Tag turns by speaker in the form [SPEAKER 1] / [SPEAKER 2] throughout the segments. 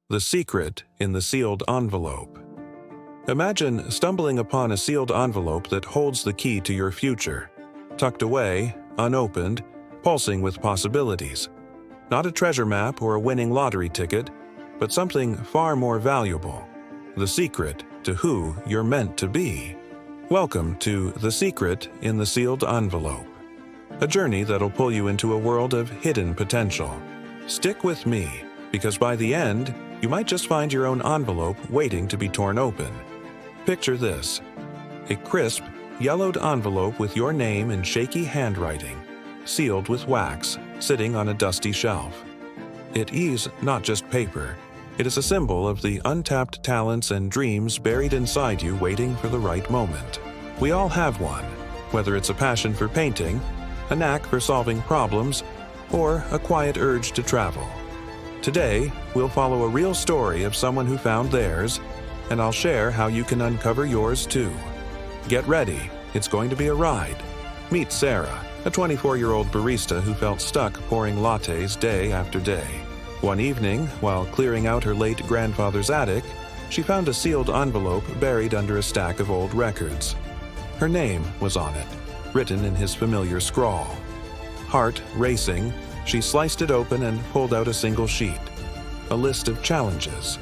[SPEAKER 1] The secret in the sealed envelope. Imagine stumbling upon a sealed envelope that holds the key to your future, tucked away, unopened, pulsing with possibilities. Not a treasure map or a winning lottery ticket, but something far more valuable. The secret to who you're meant to be. Welcome to The Secret in the Sealed Envelope, a journey that'll pull you into a world of hidden potential. Stick with me, because by the end, you might just find your own envelope waiting to be torn open. Picture this: a crisp, yellowed envelope with your name in shaky handwriting, sealed with wax, sitting on a dusty shelf. It is not just paper. It is a symbol of the untapped talents and dreams buried inside you waiting for the right moment. We all have one, whether it's a passion for painting, a knack for solving problems, or a quiet urge to travel. Today, we'll follow a real story of someone who found theirs, and I'll share how you can uncover yours too. Get ready, it's going to be a ride. Meet Sarah, a 24-year-old barista who felt stuck pouring lattes day after day. One evening, while clearing out her late grandfather's attic, she found a sealed envelope buried under a stack of old records. Her name was on it, written in his familiar scrawl. Heart racing, she sliced it open and pulled out a single sheet. A list of challenges.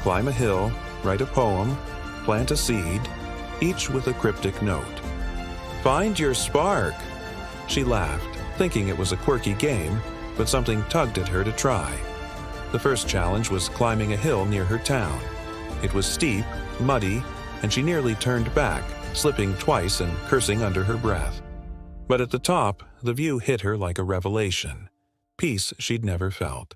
[SPEAKER 1] Climb a hill, write a poem, plant a seed, each with a cryptic note. Find your spark! She laughed, thinking it was a quirky game, but something tugged at her to try. The first challenge was climbing a hill near her town. It was steep, muddy, and she nearly turned back, slipping twice and cursing under her breath. But at the top, the view hit her like a revelation. Peace she'd never felt.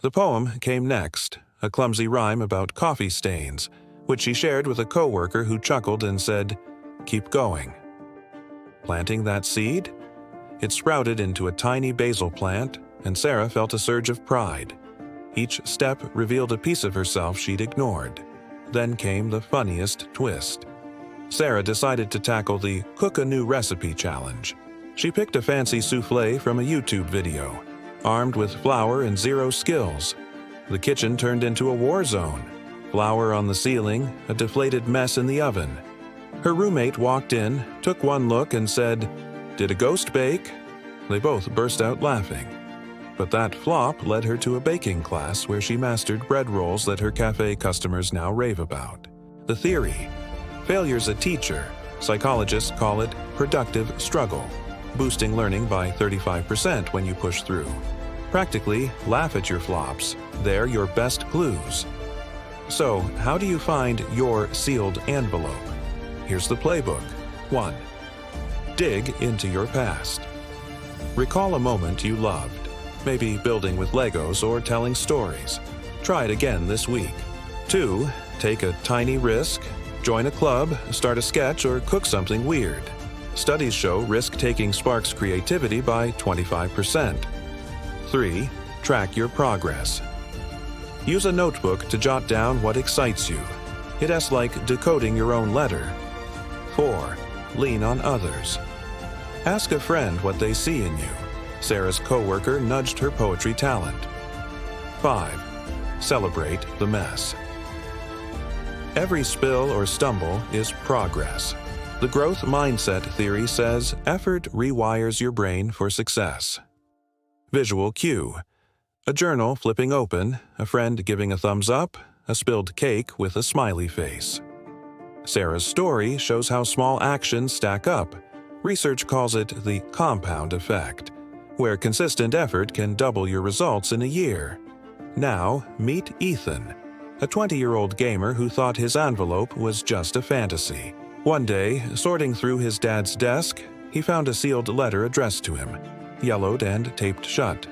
[SPEAKER 1] The poem came next, a clumsy rhyme about coffee stains, which she shared with a coworker who chuckled and said, "Keep going." Planting that seed? It sprouted into a tiny basil plant, and Sarah felt a surge of pride. Each step revealed a piece of herself she'd ignored. Then came the funniest twist. Sarah decided to tackle the Cook a New Recipe challenge. She picked a fancy souffle from a YouTube video, armed with flour and zero skills. The kitchen turned into a war zone. Flour on the ceiling, a deflated mess in the oven. Her roommate walked in, took one look and said, "Did a ghost bake?" They both burst out laughing. But that flop led her to a baking class where she mastered bread rolls that her cafe customers now rave about. The theory: failure's a teacher. Psychologists call it productive struggle, boosting learning by 35% when you push through. Practically, laugh at your flops. They're your best clues. So, how do you find your sealed envelope? Here's the playbook. 1. Dig into your past. Recall a moment you loved, maybe building with Legos or telling stories. Try it again this week. 2. Take a tiny risk. Join a club, start a sketch, or cook something weird. Studies show risk-taking sparks creativity by 25%. 3. Track your progress. Use a notebook to jot down what excites you. It's like decoding your own letter. 4. Lean on others. Ask a friend what they see in you. Sarah's coworker nudged her poetry talent. 5. Celebrate the mess. Every spill or stumble is progress. The growth mindset theory says effort rewires your brain for success. Visual cue: a journal flipping open, a friend giving a thumbs up, a spilled cake with a smiley face. Sarah's story shows how small actions stack up. Research calls it the compound effect, where consistent effort can double your results in a year. Now, meet Ethan, a 20-year-old gamer who thought his envelope was just a fantasy. One day, sorting through his dad's desk, he found a sealed letter addressed to him, yellowed and taped shut.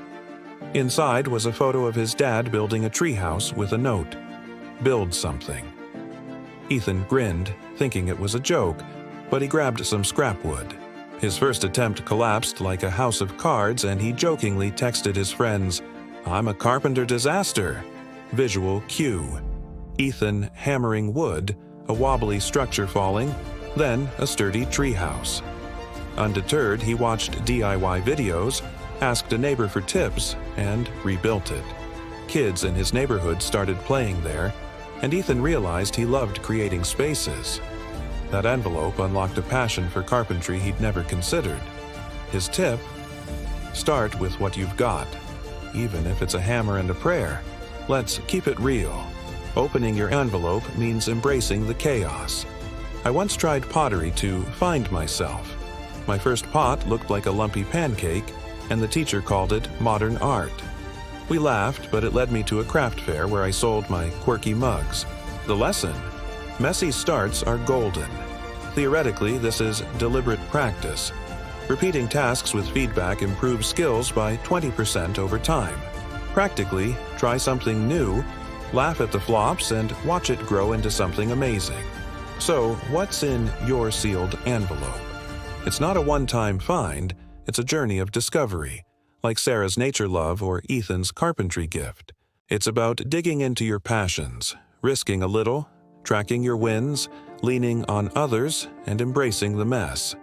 [SPEAKER 1] Inside was a photo of his dad building a treehouse with a note: "Build something." Ethan grinned, thinking it was a joke, but he grabbed some scrap wood. His first attempt collapsed like a house of cards, and he jokingly texted his friends, "I'm a carpenter disaster." Visual cue: Ethan hammering wood, a wobbly structure falling, then a sturdy treehouse. Undeterred, he watched DIY videos, asked a neighbor for tips, and rebuilt it. kids in his neighborhood started playing there, and Ethan realized he loved creating spaces. That envelope unlocked a passion for carpentry he'd never considered. His tip: start with what you've got, even if it's a hammer and a prayer. Let's keep it real. Opening your envelope means embracing the chaos. I once tried pottery to find myself. My first pot looked like a lumpy pancake, and the teacher called it modern art. We laughed, but it led me to a craft fair where I sold my quirky mugs. The lesson: messy starts are golden. Theoretically, this is deliberate practice. Repeating tasks with feedback improves skills by 20% over time. Practically, try something new, laugh at the flops, and watch it grow into something amazing. So, what's in your sealed envelope? It's not a one-time find, it's a journey of discovery, like Sarah's nature love or Ethan's carpentry gift. It's about digging into your passions, risking a little, tracking your wins, leaning on others, and embracing the mess.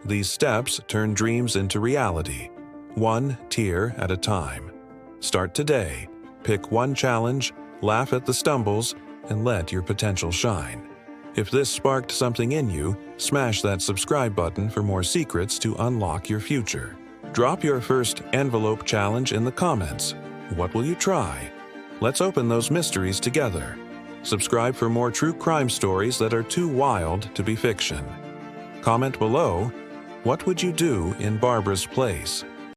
[SPEAKER 1] These steps turn dreams into reality, one tier at a time. Start today. Pick one challenge, laugh at the stumbles, and let your potential shine. If this sparked something in you, smash that subscribe button for more secrets to unlock your future. Drop your first envelope challenge in the comments. What will you try? Let's open those mysteries together. Subscribe for more true crime stories that are too wild to be fiction. Comment below, what would you do in Barbara's place?